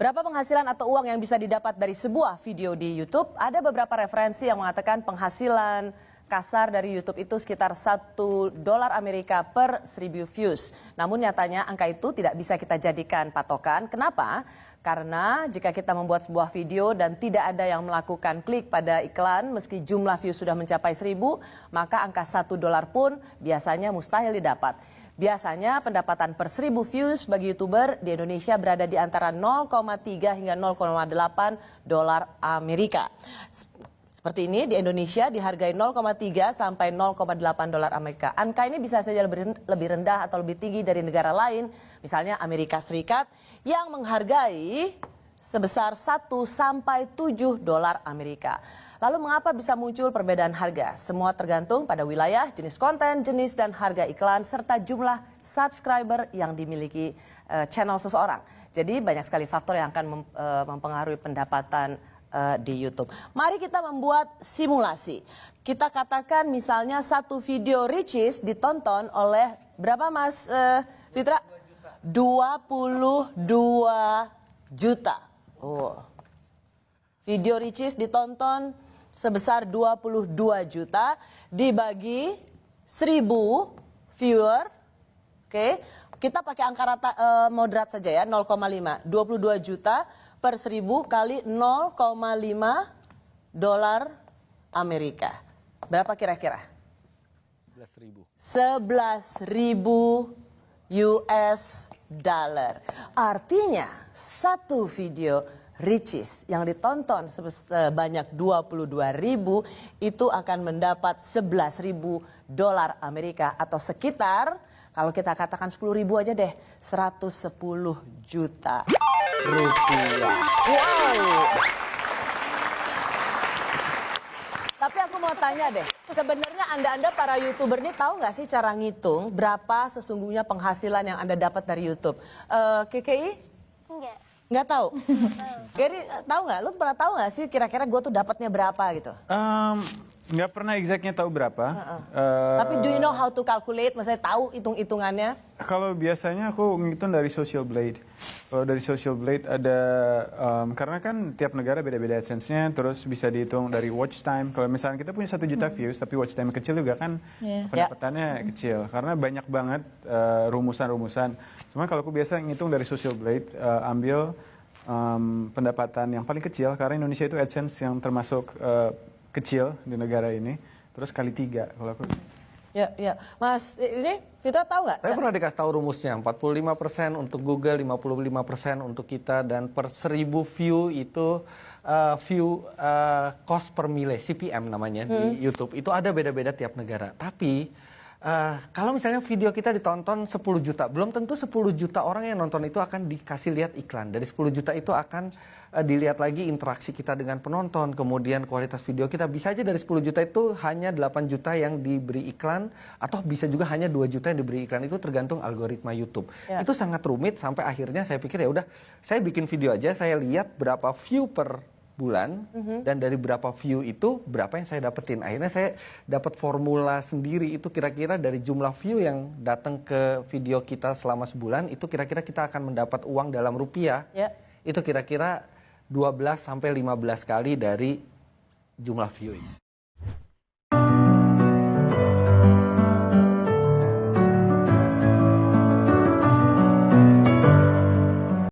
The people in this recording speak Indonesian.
Berapa penghasilan atau uang yang bisa didapat dari sebuah video di YouTube? Ada beberapa referensi yang mengatakan penghasilan kasar dari YouTube itu sekitar $1 Amerika per 1000 views. Namun nyatanya angka itu tidak bisa kita jadikan patokan. Kenapa? Karena jika kita membuat sebuah video dan tidak ada yang melakukan klik pada iklan meski jumlah views sudah mencapai 1000, maka angka $1 pun biasanya mustahil didapat. Biasanya pendapatan per 1000 views bagi YouTuber di Indonesia berada di antara 0,3 hingga 0,8 dolar Amerika. Seperti ini di Indonesia dihargai 0,3 sampai 0,8 dolar Amerika. Angka ini bisa saja lebih rendah atau lebih tinggi dari negara lain, misalnya Amerika Serikat yang menghargai sebesar 1 sampai 7 dolar Amerika. Lalu mengapa bisa muncul perbedaan harga? Semua tergantung pada wilayah, jenis konten, jenis dan harga iklan, serta jumlah subscriber yang dimiliki channel seseorang. Jadi banyak sekali faktor yang akan mempengaruhi pendapatan di YouTube. Mari kita membuat simulasi. Kita katakan misalnya satu video Ricis ditonton oleh berapa Mas Fitra? 22 juta. Oh. Video Ricis ditonton sebesar 22 juta dibagi 1000 viewer. Oke, kita pakai angka rata moderat saja ya, 0,5. 22 juta per 1000 kali 0,5 dolar Amerika. Berapa kira-kira? 11.000. 11.000 US dollar. Artinya satu video Ricis yang ditonton sebanyak 22.000 itu akan mendapat 11.000 dolar Amerika atau sekitar, kalau kita katakan 10.000 aja deh, 110 juta rupiah. Wow. Tapi aku mau tanya deh, sebenarnya Anda para YouTuber ini tahu nggak sih cara ngitung berapa sesungguhnya penghasilan yang Anda dapat dari YouTube? KKI? Enggak. Nggak tahu? Gary, tahu nggak? Lu pernah tahu nggak sih kira-kira gue tuh dapatnya berapa gitu? Nggak pernah exactnya tahu berapa. Tapi do you know how to calculate? Maksudnya tahu hitung-hitungannya? Kalau biasanya aku ngitung dari Social Blade. Kalau dari Social Blade ada, karena kan tiap negara beda-beda AdSense-nya, terus bisa dihitung dari watch time. Kalau misalnya kita punya 1 juta views, tapi watch time kecil juga kan pendapatannya kecil. Karena banyak banget rumusan-rumusan. Cuman kalau aku biasa ngitung dari Social Blade, ambil pendapatan yang paling kecil, karena Indonesia itu AdSense yang termasuk kecil di negara ini, terus kali 3 kalau aku. Ya. Mas, ini Fitra tahu nggak? Saya pernah dikasih tahu rumusnya, 45% untuk Google, 55% untuk kita, dan per 1000 view itu cost per mile, CPM namanya di YouTube. Itu ada beda-beda tiap negara. Tapi kalau misalnya video kita ditonton 10 juta, belum tentu 10 juta orang yang nonton itu akan dikasih lihat iklan. Dari 10 juta itu akan dilihat lagi interaksi kita dengan penonton, kemudian kualitas video kita. Bisa aja dari 10 juta itu hanya 8 juta yang diberi iklan, atau bisa juga hanya 2 juta yang diberi iklan. Itu tergantung algoritma YouTube. Itu sangat rumit, sampai akhirnya saya pikir ya udah, saya bikin video aja, saya lihat berapa view per bulan, dan dari berapa view itu berapa yang saya dapetin. Akhirnya saya dapat formula sendiri, itu kira-kira dari jumlah view yang datang ke video kita selama sebulan, itu kira-kira kita akan mendapat uang dalam rupiah. Itu kira-kira 12 sampai 15 kali dari jumlah view ini.